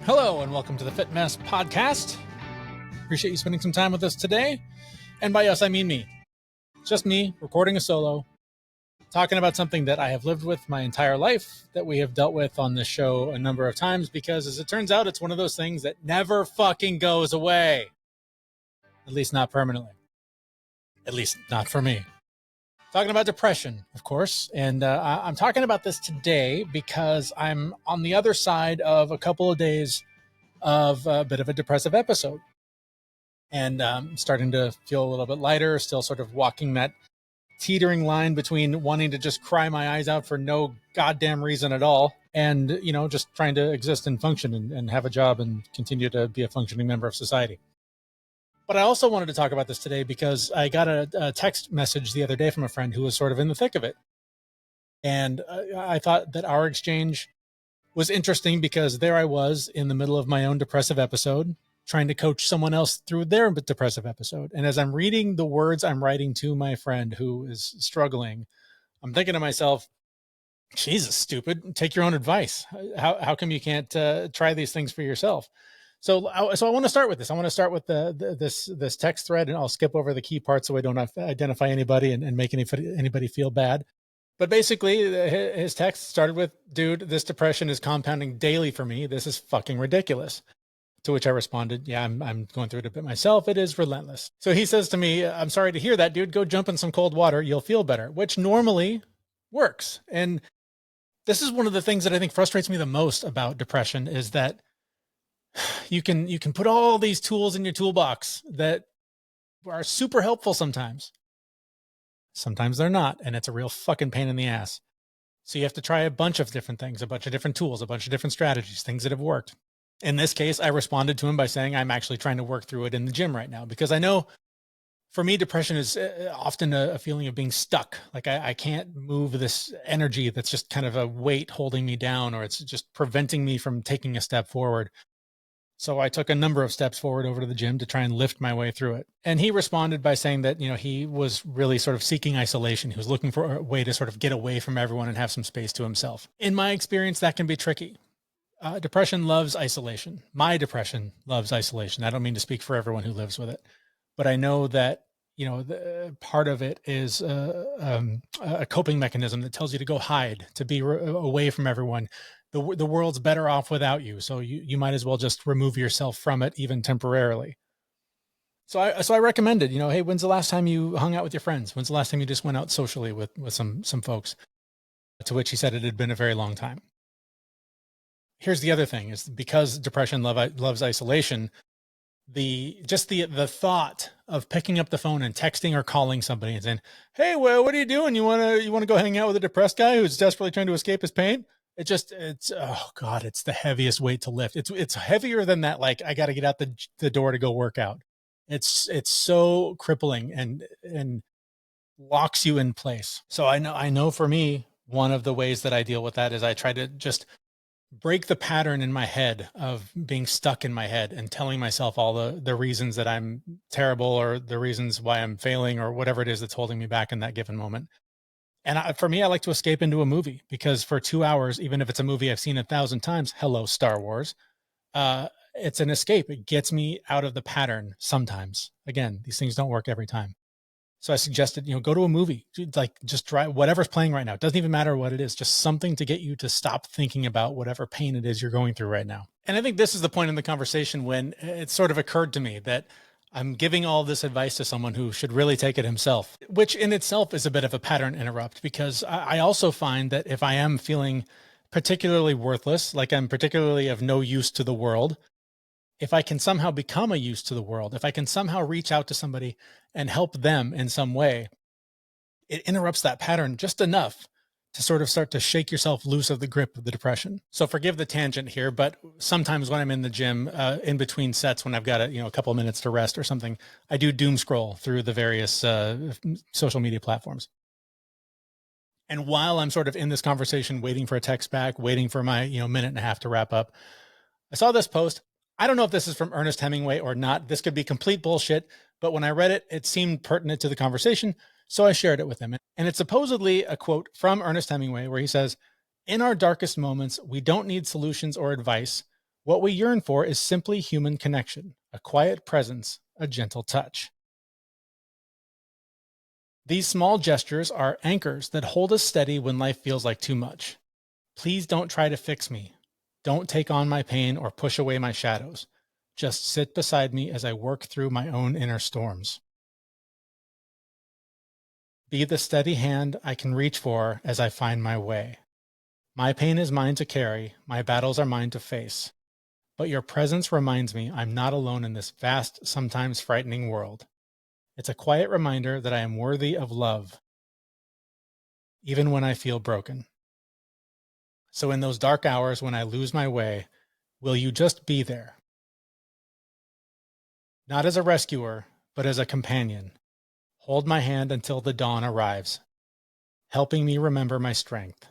Hello and welcome to the Fit Mess Podcast. Appreciate you spending some time with us today. And by us, I mean me. It's just me recording a solo, talking about something that I have lived with my entire life, that we have dealt with on this show a number of times, because as it turns out, it's one of those things that never fucking goes away. At least not permanently. At least not for me. Talking about depression, of course. And I'm talking about this today because I'm on the other side of a couple of days of a bit of a depressive episode. And starting to feel a little bit lighter, still sort of walking that teetering line between wanting to just cry my eyes out for no goddamn reason at all and, you know, just trying to exist and function and have a job and continue to be a functioning member of society. But I also wanted to talk about this today because I got a text message the other day from a friend who was sort of in the thick of it. And I thought that our exchange was interesting because there I was in the middle of my own depressive episode, trying to coach someone else through their depressive episode. And as I'm reading the words I'm writing to my friend who is struggling, I'm thinking to myself, Jesus, stupid, take your own advice. How come you can't try these things for yourself? So I want to start with this. I want to start with this text thread, and I'll skip over the key parts so I don't have to identify anybody and make anybody feel bad. But basically, his text started with, dude, this depression is compounding daily for me. This is fucking ridiculous. To which I responded, yeah, I'm going through it a bit myself. It is relentless. So he says to me, I'm sorry to hear that, dude. Go jump in some cold water. You'll feel better, which normally works. And this is one of the things that I think frustrates me the most about depression is that you can put all these tools in your toolbox that are super helpful sometimes. Sometimes they're not, and it's a real fucking pain in the ass. So you have to try a bunch of different things, a bunch of different tools, a bunch of different strategies, things that have worked. In this case, I responded to him by saying I'm actually trying to work through it in the gym right now, because I know for me, depression is often a feeling of being stuck. Like I can't move this energy that's just kind of a weight holding me down, or it's just preventing me from taking a step forward. So I took a number of steps forward over to the gym to try and lift my way through it. And he responded by saying that, you know, he was really sort of seeking isolation. He was looking for a way to sort of get away from everyone and have some space to himself. In my experience, that can be tricky. Depression loves isolation. My depression loves isolation. I don't mean to speak for everyone who lives with it, but I know that, you know, part of it is a coping mechanism that tells you to go hide, to be away from everyone. The world's better off without you. So you might as well just remove yourself from it, even temporarily. So I recommended, you know, hey, when's the last time you hung out with your friends? When's the last time you just went out socially with some folks? To which he said it had been a very long time. Here's the other thing is because depression loves isolation, the thought of picking up the phone and texting or calling somebody and saying, hey, well, what are you doing? You want to go hang out with a depressed guy who's desperately trying to escape his pain? Oh God, it's the heaviest weight to lift. It's heavier than that. Like I got to get out the door to go work out. It's so crippling and locks you in place. So I know for me, one of the ways that I deal with that is I try to just break the pattern in my head of being stuck in my head and telling myself all the reasons that I'm terrible or the reasons why I'm failing or whatever it is that's holding me back in that given moment. And for me, I like to escape into a movie because for 2 hours, even if it's a movie I've seen 1,000 times, hello, Star Wars, it's an escape. It gets me out of the pattern sometimes. Again, these things don't work every time. So I suggested, you know, go to a movie, like just try whatever's playing right now. It doesn't even matter what it is, just something to get you to stop thinking about whatever pain it is you're going through right now. And I think this is the point in the conversation when it sort of occurred to me that I'm giving all this advice to someone who should really take it himself, which in itself is a bit of a pattern interrupt, because I also find that if I am feeling particularly worthless, like I'm particularly of no use to the world, if I can somehow become a use to the world, if I can somehow reach out to somebody and help them in some way, it interrupts that pattern just enough to sort of start to shake yourself loose of the grip of the depression. So forgive the tangent here, but sometimes when I'm in the gym, in between sets, when I've got a couple of minutes to rest or something, I do doom scroll through the various social media platforms. And while I'm sort of in this conversation, waiting for a text back, waiting for my minute and a half to wrap up, I saw this post. I don't know if this is from Ernest Hemingway or not. This could be complete bullshit, but when I read it, it seemed pertinent to the conversation. So I shared it with him. And it's supposedly a quote from Ernest Hemingway where he says, "In our darkest moments, we don't need solutions or advice. What we yearn for is simply human connection, a quiet presence, a gentle touch. These small gestures are anchors that hold us steady when life feels like too much. Please don't try to fix me. Don't take on my pain or push away my shadows. Just sit beside me as I work through my own inner storms. Be the steady hand I can reach for as I find my way. My pain is mine to carry, my battles are mine to face. But your presence reminds me I'm not alone in this vast, sometimes frightening world. It's a quiet reminder that I am worthy of love, even when I feel broken. So in those dark hours when I lose my way, will you just be there? Not as a rescuer, but as a companion. Hold my hand until the dawn arrives, helping me remember my strength.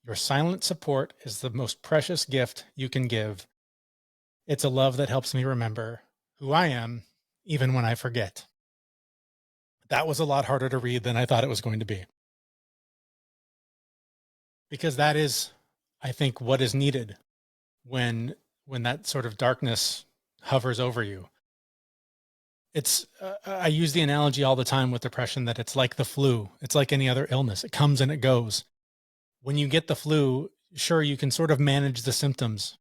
Your silent support is the most precious gift you can give. It's a love that helps me remember who I am, even when I forget. That was a lot harder to read than I thought it was going to be. Because that is, I think, what is needed when that sort of darkness hovers over you. It's I use the analogy all the time with depression that it's like the flu. It's like any other illness. It comes and it goes. When you get the flu, sure, you can sort of manage the symptoms.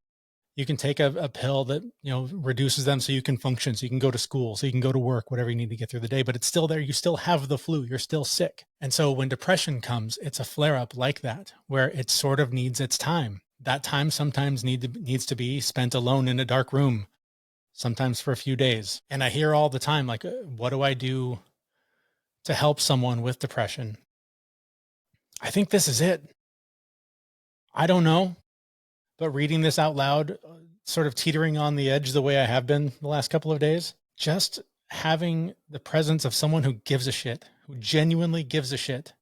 You can take a pill that, reduces them so you can function, so you can go to school, so you can go to work, whatever you need to get through the day, but it's still there. You still have the flu. You're still sick. And so when depression comes, it's a flare up like that, where it sort of needs its time. That time sometimes needs to be spent alone in a dark room, sometimes for a few days. And I hear all the time, like, what do I do to help someone with depression? I think this is it. I don't know. But reading this out loud, sort of teetering on the edge the way I have been the last couple of days, just having the presence of someone who gives a shit, who genuinely gives a shit,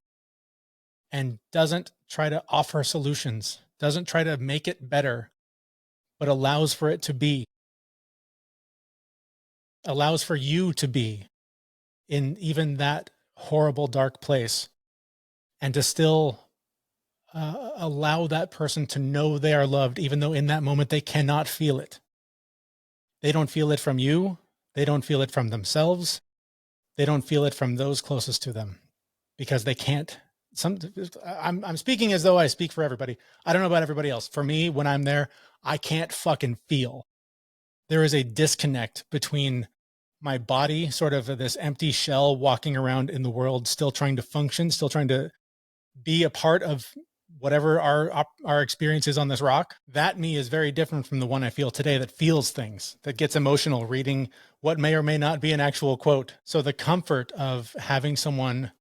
and doesn't try to offer solutions, doesn't try to make it better, but allows for it to be, allows for you to be in even that horrible, dark place, and to still allow that person to know they are loved, even though in that moment they cannot feel it. They don't feel it from you. They don't feel it from themselves. They don't feel it from those closest to them because they can't. I'm speaking as though I speak for everybody. I don't know about everybody else. For me, when I'm there, I can't fucking feel. There is a disconnect between my body, sort of this empty shell walking around in the world, still trying to function, still trying to be a part of whatever our experience is on this rock. That me is very different from the one I feel today that feels things, that gets emotional reading what may or may not be an actual quote. So the comfort of having someone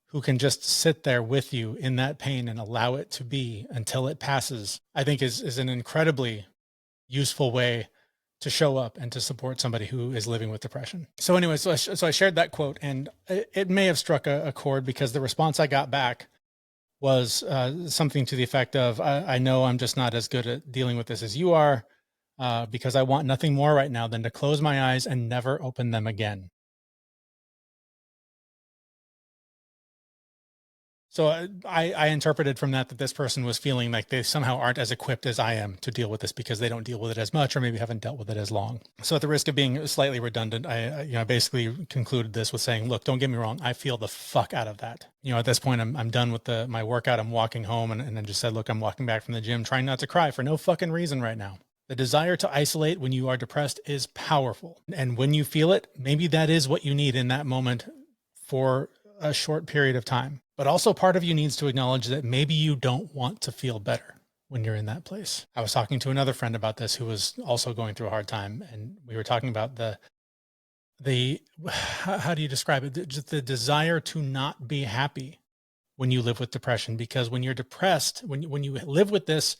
who can just sit there with you in that pain and allow it to be until it passes, I think is an incredibly useful way to show up and to support somebody who is living with depression. So anyway, so I shared that quote, and it may have struck a chord because the response I got back was something to the effect of, I know I'm just not as good at dealing with this as you are, because I want nothing more right now than to close my eyes and never open them again. So I interpreted from that this person was feeling like they somehow aren't as equipped as I am to deal with this because they don't deal with it as much, or maybe haven't dealt with it as long. So at the risk of being slightly redundant, I basically concluded this with saying, look, don't get me wrong. I feel the fuck out of that. At this point, I'm done with my workout. I'm walking home and then just said, look, I'm walking back from the gym, trying not to cry for no fucking reason right now. The desire to isolate when you are depressed is powerful. And when you feel it, maybe that is what you need in that moment for a short period of time. But also part of you needs to acknowledge that maybe you don't want to feel better when you're in that place. I was talking to another friend about this who was also going through a hard time. And we were talking about the how do you describe it? Just the desire to not be happy when you live with depression, because when you're depressed, when you live with this,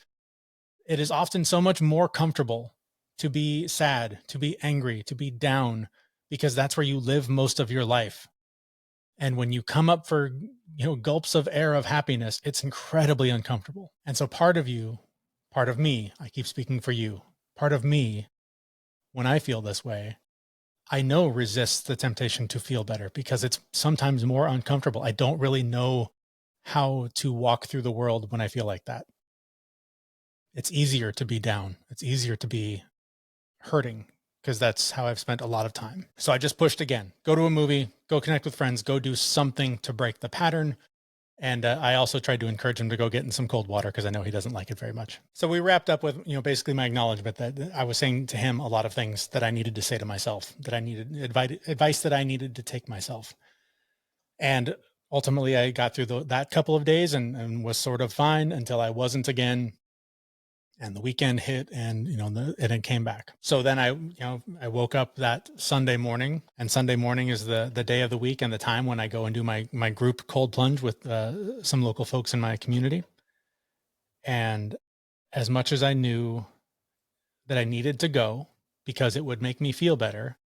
it is often so much more comfortable to be sad, to be angry, to be down, because that's where you live most of your life. And when you come up for, gulps of air of happiness, it's incredibly uncomfortable. And so part of me, I keep speaking for you, part of me, when I feel this way, I know resists the temptation to feel better because it's sometimes more uncomfortable. I don't really know how to walk through the world when I feel like that. it's easier to be down. It's easier to be hurting because that's how I've spent a lot of time. So I just pushed again, go to a movie, go connect with friends, go do something to break the pattern. And I also tried to encourage him to go get in some cold water because I know he doesn't like it very much. So we wrapped up with, basically my acknowledgement that I was saying to him a lot of things that I needed to say to myself, that I needed advice that I needed to take myself. And ultimately I got through that couple of days and was sort of fine until I wasn't again. And the weekend hit and, and it came back. So then I woke up that Sunday morning, and Sunday morning is the day of the week and the time when I go and do my group cold plunge with some local folks in my community. And as much as I knew that I needed to go because it would make me feel better,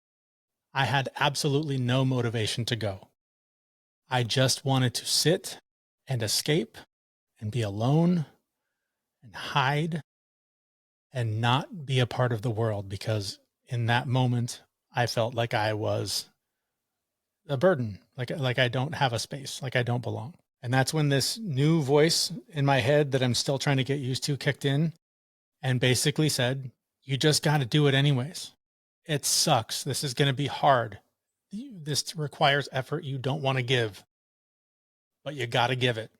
I had absolutely no motivation to go. I just wanted to sit and escape and be alone and hide and not be a part of the world, because in that moment I felt like I was a burden, like I don't have a space, like I don't belong. And that's when this new voice in my head that I'm still trying to get used to kicked in and basically said, you just got to do it anyways. It sucks. This is going to be hard. This requires effort you don't want to give, but you got to give it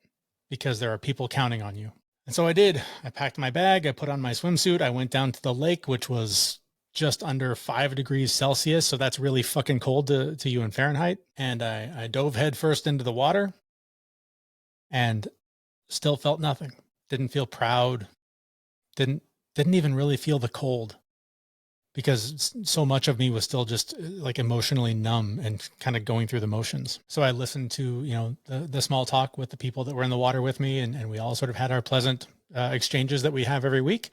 because there are people counting on you. And so I did. I packed my bag. I put on my swimsuit. I went down to the lake, which was just under 5 degrees Celsius. So that's really fucking cold to you in Fahrenheit. And I dove headfirst into the water and still felt nothing. Didn't feel proud. Didn't even really feel the cold, because so much of me was still just like emotionally numb and kind of going through the motions. So I listened to, the small talk with the people that were in the water with me, and we all sort of had our pleasant exchanges that we have every week.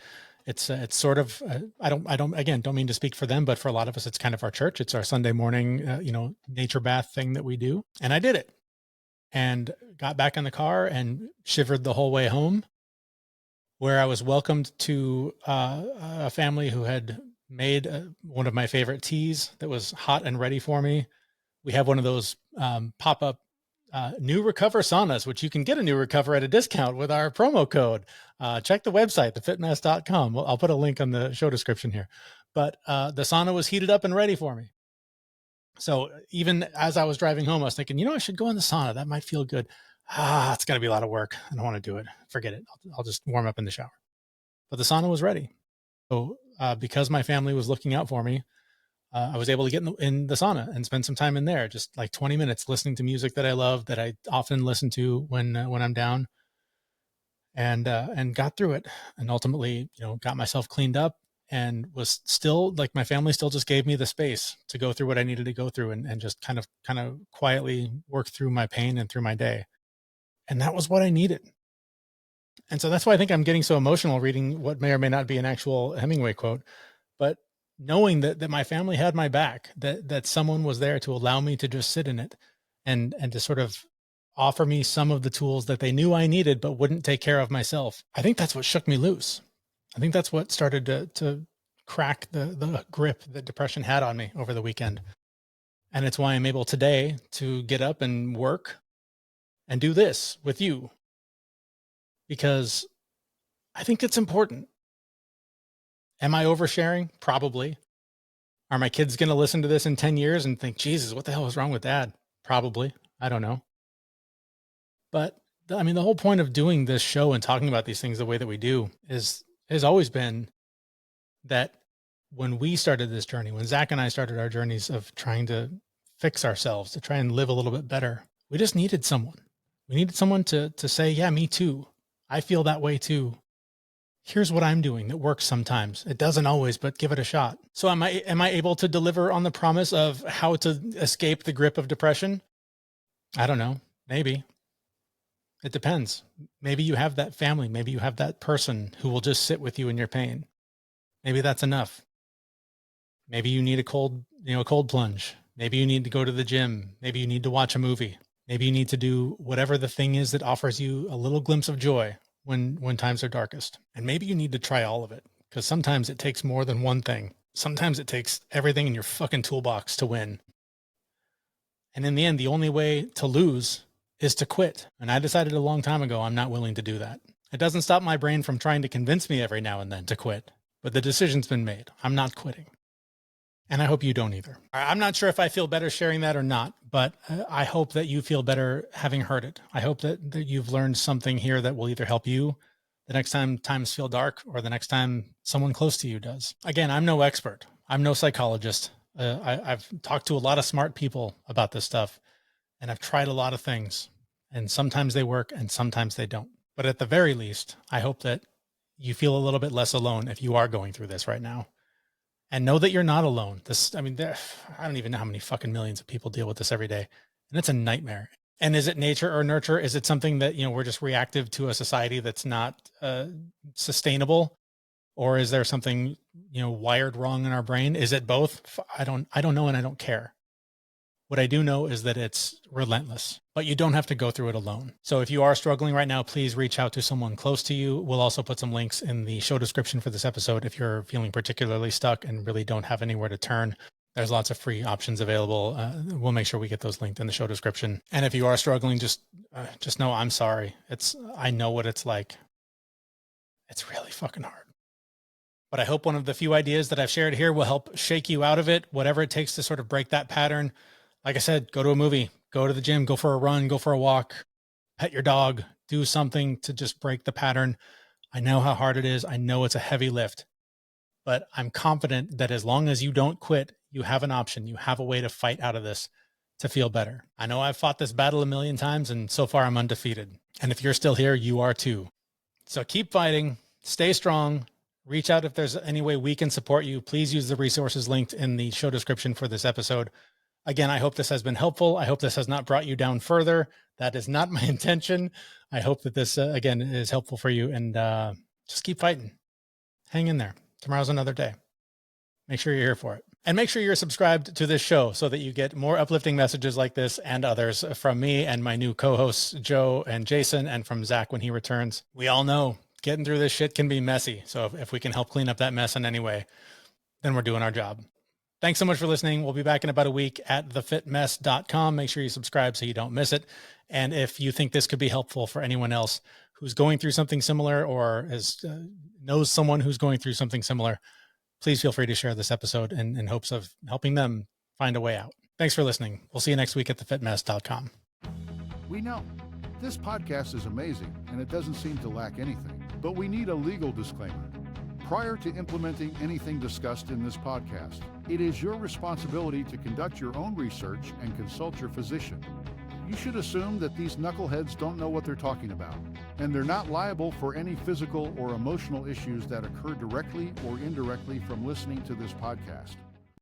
It's sort of, I don't mean to speak for them, but for a lot of us, it's kind of our church. It's our Sunday morning, nature bath thing that we do. And I did it and got back in the car and shivered the whole way home, where I was welcomed to a family who had made one of my favorite teas that was hot and ready for me. We have one of those pop-up New Recover saunas, which you can get a New Recover at a discount with our promo code. Check the website, thefitmess.com. I'll put a link on the show description here. But the sauna was heated up and ready for me. So even as I was driving home, I was thinking, I should go in the sauna. That might feel good. It's got to be a lot of work. I don't want to do it. Forget it. I'll just warm up in the shower. But the sauna was ready. So because my family was looking out for me, I was able to get in the sauna and spend some time in there, just like 20 minutes listening to music that I love, that I often listen to when I'm down, and got through it. And ultimately, got myself cleaned up and was still like, my family still just gave me the space to go through what I needed to go through and just kind of quietly work through my pain and through my day. And that was what I needed. And so that's why I think I'm getting so emotional reading what may or may not be an actual Hemingway quote, but knowing that my family had my back, that someone was there to allow me to just sit in it and to sort of offer me some of the tools that they knew I needed, but wouldn't take care of myself. I think that's what shook me loose. I think that's what started to crack the grip that depression had on me over the weekend. And it's why I'm able today to get up and work and do this with you, because I think it's important. Am I oversharing? Probably. Are my kids going to listen to this in 10 years and think, Jesus, what the hell was wrong with Dad? Probably. I don't know. But the whole point of doing this show and talking about these things the way that we do has always been that when we started this journey, when Zach and I started our journeys of trying to fix ourselves, to try and live a little bit better, we just needed someone. We needed someone to say, yeah, me too. I feel that way too. Here's what I'm doing that works sometimes. It doesn't always, but give it a shot. So am I able to deliver on the promise of how to escape the grip of depression? I don't know. Maybe. It depends. Maybe you have that family. Maybe you have that person who will just sit with you in your pain. Maybe that's enough. Maybe you need a cold plunge. Maybe you need to go to the gym. Maybe you need to watch a movie. Maybe you need to do whatever the thing is that offers you a little glimpse of joy when times are darkest. And maybe you need to try all of it, because sometimes it takes more than one thing. Sometimes it takes everything in your fucking toolbox to win. And in the end, the only way to lose is to quit. And I decided a long time ago, I'm not willing to do that. It doesn't stop my brain from trying to convince me every now and then to quit, but the decision's been made. I'm not quitting. And I hope you don't either. I'm not sure if I feel better sharing that or not, but I hope that you feel better having heard it. I hope that you've learned something here that will either help you the next time times feel dark or the next time someone close to you does. Again, I'm no expert. I'm no psychologist. I've talked to a lot of smart people about this stuff, and I've tried a lot of things, and sometimes they work and sometimes they don't. But at the very least, I hope that you feel a little bit less alone if you are going through this right now. And know that you're not alone. I don't even know how many fucking millions of people deal with this every day. And it's a nightmare. And is it nature or nurture? Is it something that, we're just reactive to a society that's not sustainable? Or is there something, wired wrong in our brain? Is it both? I don't know, and I don't care. What I do know is that it's relentless, but you don't have to go through it alone. So if you are struggling right now, please reach out to someone close to you. We'll also put some links in the show description for this episode. If you're feeling particularly stuck and really don't have anywhere to turn, there's lots of free options available. We'll make sure we get those linked in the show description. And if you are struggling, just know I'm sorry. I know what it's like. It's really fucking hard. But I hope one of the few ideas that I've shared here will help shake you out of it, whatever it takes to sort of break that pattern. Like I said, go to a movie, go to the gym, go for a run, go for a walk, pet your dog, do something to just break the pattern. I know how hard it is. I know it's a heavy lift, but I'm confident that as long as you don't quit, you have an option. You have a way to fight out of this to feel better. I know I've fought this battle a million times, and so far I'm undefeated. And if you're still here, you are too. So keep fighting, stay strong, reach out if there's any way we can support you. Please use the resources linked in the show description for this episode. Again, I hope this has been helpful. I hope this has not brought you down further. That is not my intention. I hope that this, again, is helpful for you, and just keep fighting. Hang in there. Tomorrow's another day. Make sure you're here for it. And make sure you're subscribed to this show so that you get more uplifting messages like this and others from me and my new co-hosts, Joe and Jason, and from Zach when he returns. We all know getting through this shit can be messy. So if we can help clean up that mess in any way, then we're doing our job. Thanks so much for listening. We'll be back in about a week at thefitmess.com. Make sure you subscribe so you don't miss it. And if you think this could be helpful for anyone else who's going through something similar or knows someone who's going through something similar, please feel free to share this episode in hopes of helping them find a way out. Thanks for listening. We'll see you next week at thefitmess.com. We know this podcast is amazing and it doesn't seem to lack anything, but we need a legal disclaimer. Prior to implementing anything discussed in this podcast, it is your responsibility to conduct your own research and consult your physician. You should assume that these knuckleheads don't know what they're talking about, and they're not liable for any physical or emotional issues that occur directly or indirectly from listening to this podcast.